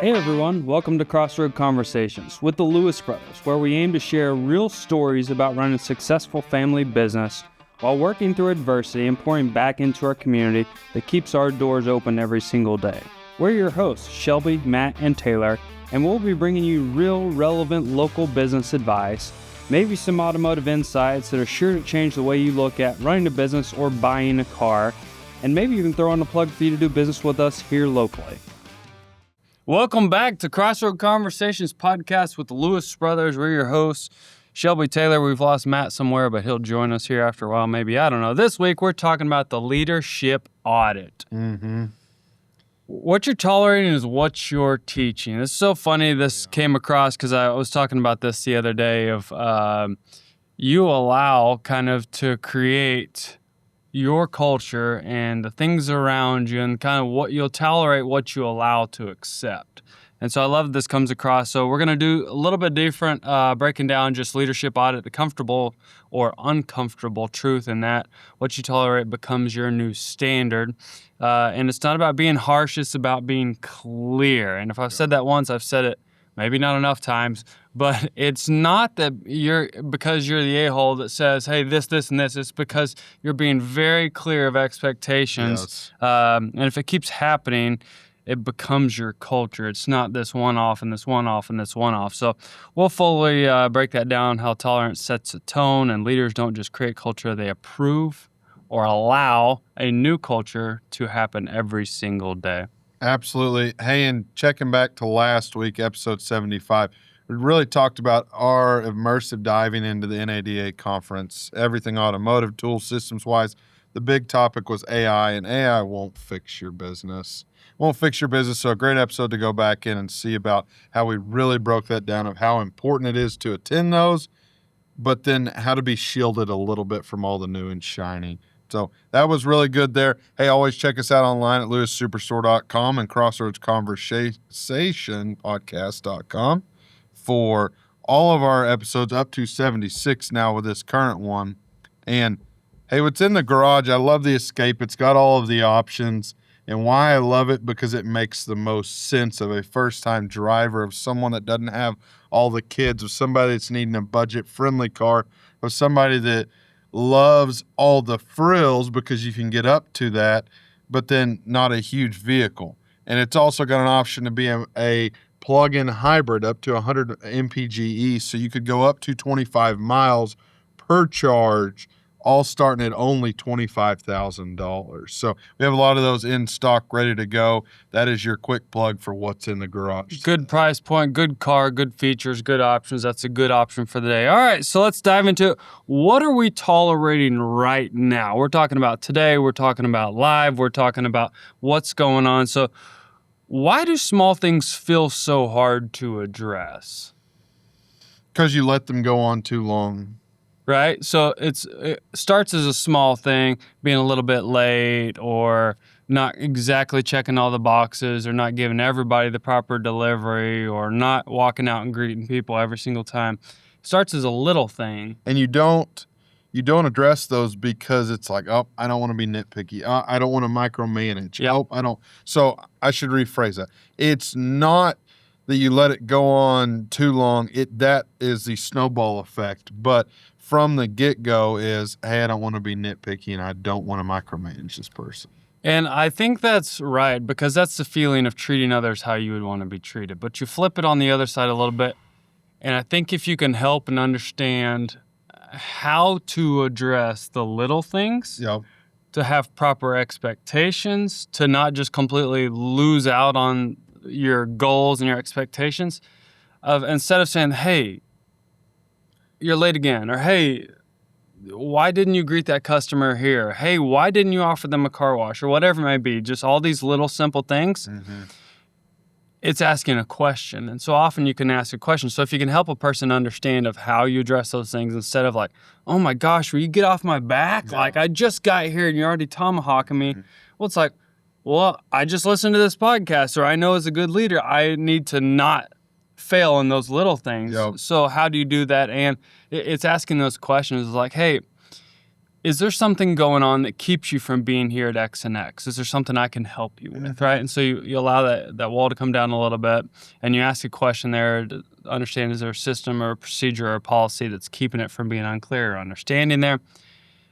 Hey everyone, welcome to Crossroad Conversations with the Lewis brothers, where we aim to share real stories about running a successful family business while working through adversity and pouring back into our community that keeps our doors open every single day. We're your hosts, Shelby, Matt, and Taylor, and we'll be bringing you real, relevant local business advice, maybe some automotive insights that are sure to change the way you look at running a business or buying a car, and maybe even throw in a plug for you to do business with us here locally. Welcome back to Crossroad Conversations podcast with the Lewis brothers. We're your hosts, Shelby Taylor. We've lost Matt somewhere, but he'll join us here after a while, maybe. I don't know. This week, we're talking about the leadership audit. What you're tolerating is what you're teaching. It's so funny this came across because I was talking about this the other day of you allow kind of to create your culture and the things around you and kind of what you'll tolerate, what you allow to accept. And so I love this comes across. So we're going to do a little bit different, breaking down just leadership audit, the comfortable or uncomfortable truth in that what you tolerate becomes your new standard. And it's not about being harsh, it's about being clear. And if I've said that once, I've said it maybe not enough times, but it's not that because you're the a-hole that says, hey, this, and this. It's because you're being very clear of expectations. Yes. And if it keeps happening, it becomes your culture. It's not this one-off and this one-off and this one-off. So we'll fully break that down, how tolerance sets a tone, and leaders don't just create culture, they approve or allow a new culture to happen every single day. Absolutely. Hey, and checking back to last week, episode 75, we really talked about our immersive diving into the NADA conference, everything automotive, tools, systems-wise. The big topic was AI, and AI won't fix your business. Won't fix your business, so a great episode to go back in and see about how we really broke that down of how important it is to attend those, but then how to be shielded a little bit from all the new and shiny. So that was really good there. Hey, always check us out online at lewissuperstore.com and crossroadsconversationpodcast.com for all of our episodes up to 76 now with this current one. And hey, what's in the garage, I love the Escape. It's got all of the options. And why I love it, because it makes the most sense of a first-time driver, of someone that doesn't have all the kids, of somebody that's needing a budget-friendly car, of somebody that loves all the frills because you can get up to that, but then not a huge vehicle. And it's also got an option to be a plug-in hybrid up to 100 mpge, so you could go up to 25 miles per charge, all starting at only $25,000. So we have a lot of those in stock, ready to go. That is your quick plug for what's in the garage. Good price point, good car, good features, good options. That's a good option for the day. All right, so let's dive into it. What are we tolerating right now? We're talking about today. We're talking about live. We're talking about what's going on. So why do small things feel so hard to address? Because you let them go on too long. Right? So it starts as a small thing, being a little bit late or not exactly checking all the boxes or not giving everybody the proper delivery or not walking out and greeting people every single time. It starts as a little thing. And you don't address those because it's like, oh, I don't want to be nitpicky. I don't want to micromanage. Yep. Oh, I don't. So I should rephrase that. It's not that you let it go on too long. That is the snowball effect. But from the get-go is, hey, I don't want to be nitpicky and I don't want to micromanage this person. And I think that's right, because that's the feeling of treating others how you would want to be treated. But you flip it on the other side a little bit, and I think if you can help and understand how to address the little things, Yep. to have proper expectations, to not just completely lose out on your goals and your expectations, instead of saying, hey, you're late again, or hey, why didn't you greet that customer here? Hey, why didn't you offer them a car wash, or whatever it may be? Just all these little simple things. Mm-hmm. It's asking a question. And so often you can ask a question. So if you can help a person understand of how you address those things, instead of like, oh my gosh, will you get off my back? Yeah. Like, I just got here and you're already tomahawking me. Mm-hmm. Well, it's like, well, I just listened to this podcast, or I know as a good leader, I need to not fail in those little things. Yep. So how do you do that? And it's asking those questions like, hey, is there something going on that keeps you from being here at X and X? Is there something I can help you with, right? And so you allow that wall to come down a little bit, and you ask a question there to understand, is there a system or a procedure or a policy that's keeping it from being unclear or understanding there?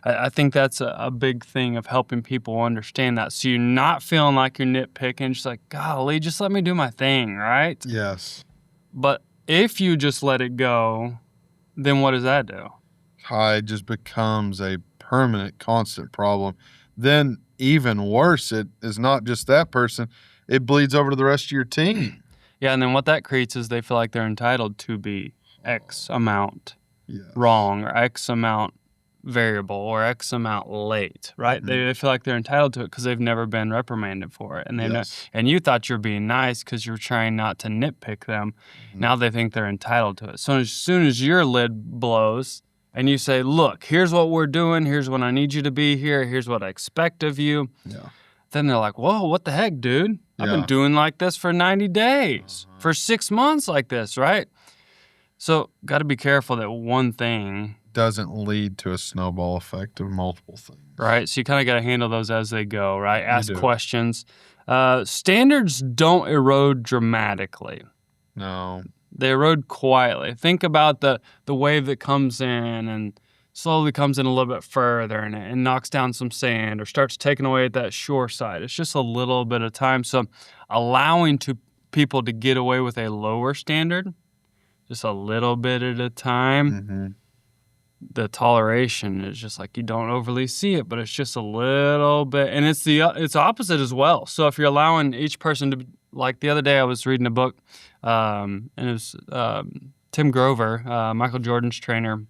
I think that's a big thing of helping people understand that. So you're not feeling like you're nitpicking, just like, golly, just let me do my thing, right? Yes. But if you just let it go, then what does that do? It just becomes a permanent, constant problem. Then even worse, it is not just that person, it bleeds over to the rest of your team. Yeah, and then what that creates is they feel like they're entitled to be X amount Yes. wrong or X amount variable or X amount late, right? Mm-hmm. They feel like they're entitled to it because they've never been reprimanded for it. And Yes. and you thought you're being nice because you're trying not to nitpick them. Mm-hmm. Now they think they're entitled to it. So as soon as your lid blows and you say, look, here's what we're doing, here's when I need you to be here, here's what I expect of you, Yeah. then they're like, whoa, what the heck, dude? I've been doing like this for 90 days, for 6 months like this, right? So got to be careful that one thing doesn't lead to a snowball effect of multiple things. Right. So you kind of got to handle those as they go, right? Ask do. questions. Standards don't erode dramatically. No. They erode quietly. Think about the wave that comes in and slowly comes in a little bit further and knocks down some sand or starts taking away at that shore side. It's just a little bit of time. So allowing people to get away with a lower standard, just a little bit at a time, Mm-hmm. the toleration is just like you don't overly see it, but it's just a little bit, and it's opposite as well. So if you're allowing each person to, like the other day, I was reading a book, and it was Tim Grover, Michael Jordan's trainer,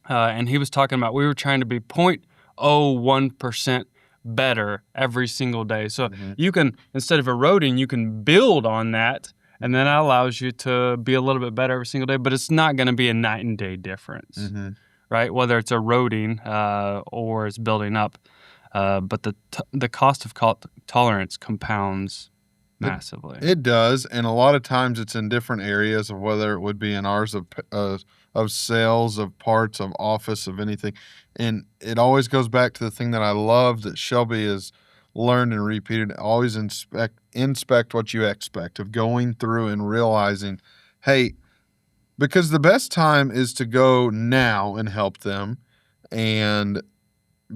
and he was talking about we were trying to be 0.01% better every single day. So you can, instead of eroding, you can build on that. And then that allows you to be a little bit better every single day, but it's not going to be a night and day difference. Mm-hmm. Right? Whether it's eroding or it's building up. But the cost of tolerance compounds massively. It does, and a lot of times it's in different areas of whether it would be in ours of sales, of parts, of office, of anything. And it always goes back to the thing that I love that Shelby has learned and repeated. Always inspect what you expect, of going through and realizing, hey, because the best time is to go now and help them and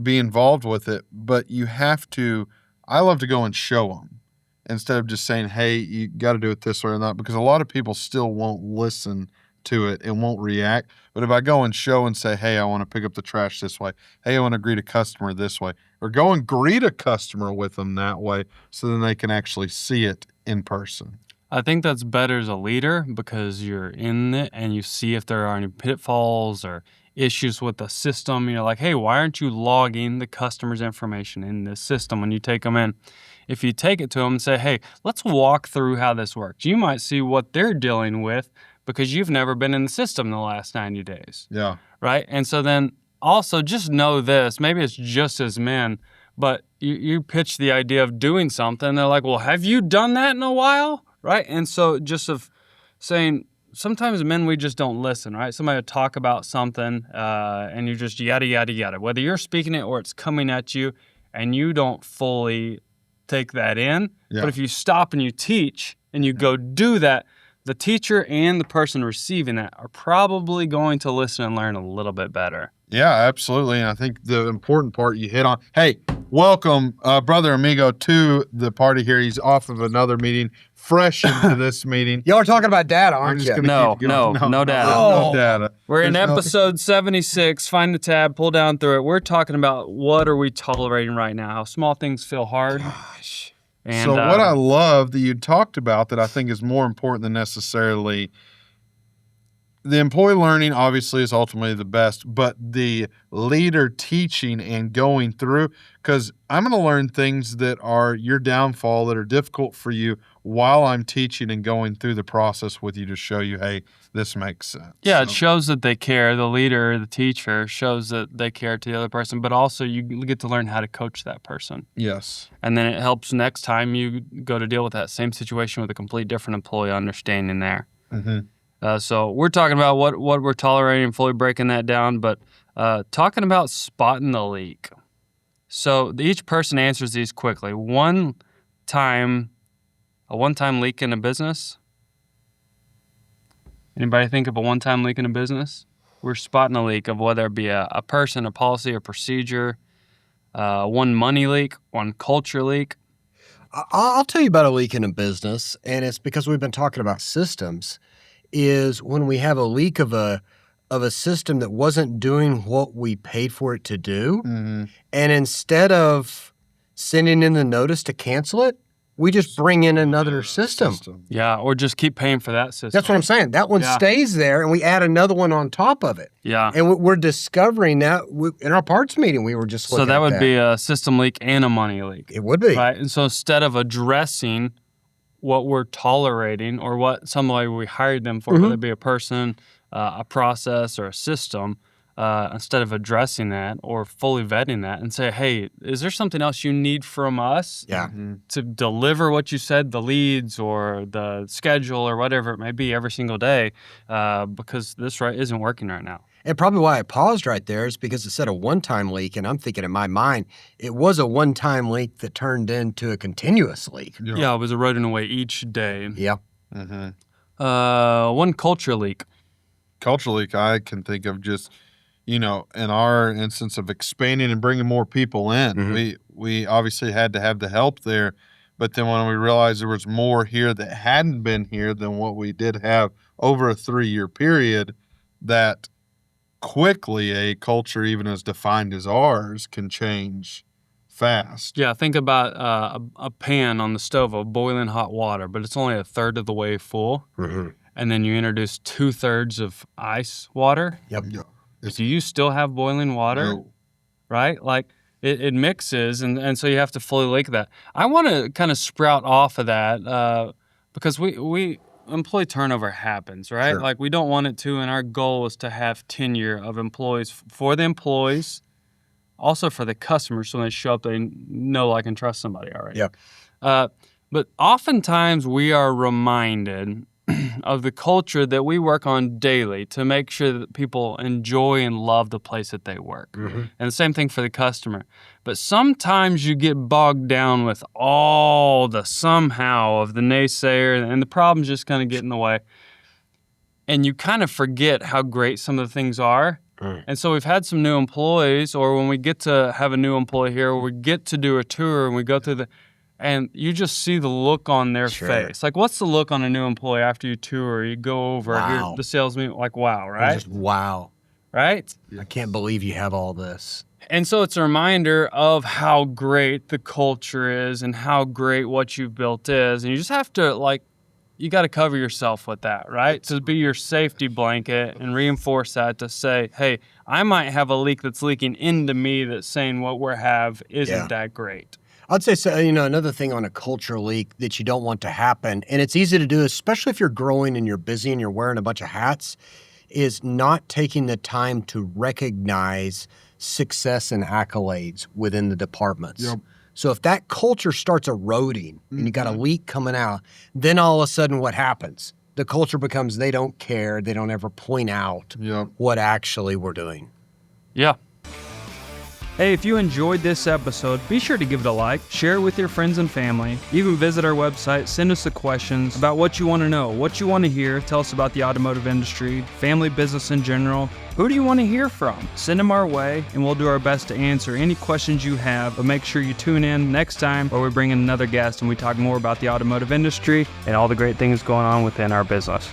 be involved with it. But you have to, I love to go and show them instead of just saying, hey, you got to do it this way or not, because a lot of people still won't listen to it and won't react. But if I go and show and say, hey, I want to pick up the trash this way. Hey, I want to greet a customer this way, or go and greet a customer with them that way so then they can actually see it in person. I think that's better as a leader because you're in it and you see if there are any pitfalls or issues with the system. You're like, hey, why aren't you logging the customer's information in this system when you take them in? If you take it to them and say, hey, let's walk through how this works, you might see what they're dealing with because you've never been in the system in the last 90 days. Yeah. Right? And so then also just know this, maybe it's just as men, but you pitch the idea of doing something. They're like, well, have you done that in a while? Right? And so just of saying, sometimes men, we just don't listen, right? Somebody will talk about something and you just yada, yada, yada. Whether you're speaking it or it's coming at you and you don't fully take that in. Yeah. But if you stop and you teach and you go do that, the teacher and the person receiving that are probably going to listen and learn a little bit better. Yeah, absolutely. And I think the important part you hit on, hey, welcome, brother amigo, to the party here. He's off of another meeting, fresh into this meeting. Y'all are talking about data, aren't you? No data. No data. We're in There's episode 76. Find the tab, pull down through it. We're talking about what are we tolerating right now, how small things feel hard. Gosh. And, so what I love that you talked about that I think is more important than necessarily the employee learning obviously is ultimately the best, but the leader teaching and going through, because I'm going to learn things that are your downfall, that are difficult for you while I'm teaching and going through the process with you to show you, hey, this makes sense. Yeah, it shows that they care. The leader, the teacher shows that they care to the other person, but also you get to learn how to coach that person. Yes. And then it helps next time you go to deal with that same situation with a complete different employee understanding there. Mm-hmm. So we're talking about what we're tolerating and fully breaking that down, but Talking about spotting the leak. So each person answers these quickly. A one-time leak in a business? Anybody think of a one-time leak in a business? We're spotting a leak of whether it be a person, a policy, a procedure, one money leak, one culture leak. I'll tell you about a leak in a business, and it's because we've been talking about systems, is when we have a leak of a system that wasn't doing what we paid for it to do, and instead of sending in the notice to cancel it, we just bring in another system. Yeah, or just keep paying for that system. That's what I'm saying. That one stays there, and we add another one on top of it. Yeah. And we're discovering that in our parts meeting, we were just looking at that. So that would be a system leak and a money leak. It would be. Right? And so instead of addressing what we're tolerating or what somebody we hired them for, whether it be a person, a process, or a system, instead of addressing that or fully vetting that and say, hey, is there something else you need from us to deliver what you said, the leads or the schedule or whatever it may be every single day, because this isn't working right now. And probably why I paused right there is because it said a one-time leak, and I'm thinking in my mind, it was a one-time leak that turned into a continuous leak. Yeah, it was eroding away each day. Yeah. One culture leak. Culture leak, I can think of just, in our instance of expanding and bringing more people in, we obviously had to have the help there. But then when we realized there was more here that hadn't been here than what we did have over a 3-year period, that quickly a culture, even as defined as ours, can change fast. Yeah, think about a pan on the stove of boiling hot water, but it's only a third of the way full. And then you introduce 2/3 of ice water. Yep. Do you still have boiling water? No. Right? Like it mixes, and so you have to fully leak that. I want to kind of sprout off of that because we employee turnover happens, right? Sure. Like we don't want it to, and our goal is to have tenure of employees for the employees, also for the customers, so when they show up, they know, like, and trust somebody already. Yeah. But oftentimes we are reminded of the culture that we work on daily to make sure that people enjoy and love the place that they work. And the same thing for the customer. But sometimes you get bogged down with all the somehow of the naysayer, and the problems just kind of get in the way. And you kind of forget how great some of the things are. And so we've had some new employees, or when we get to have a new employee here, or we get to do a tour and we go through and you just see the look on their face. Like, what's the look on a new employee after you tour? You go over, the sales meeting, like, wow, right? Just wow. Right? I can't believe you have all this. And so it's a reminder of how great the culture is and how great what you've built is. And you just have to, you got to cover yourself with that, right? To be your safety blanket and reinforce that to say, hey, I might have a leak that's leaking into me that's saying what we have isn't that great. I'd say, another thing on a culture leak that you don't want to happen, and it's easy to do, especially if you're growing and you're busy and you're wearing a bunch of hats, is not taking the time to recognize success and accolades within the departments. Yep. So if that culture starts eroding and you got a leak coming out, then all of a sudden what happens? The culture becomes they don't care. They don't ever point out what actually we're doing. Yeah. Hey, if you enjoyed this episode, be sure to give it a like, share it with your friends and family, even visit our website, send us the questions about what you want to know, what you want to hear, tell us about the automotive industry, family business in general. Who do you want to hear from? Send them our way, and we'll do our best to answer any questions you have, but make sure you tune in next time where we bring in another guest and we talk more about the automotive industry and all the great things going on within our business.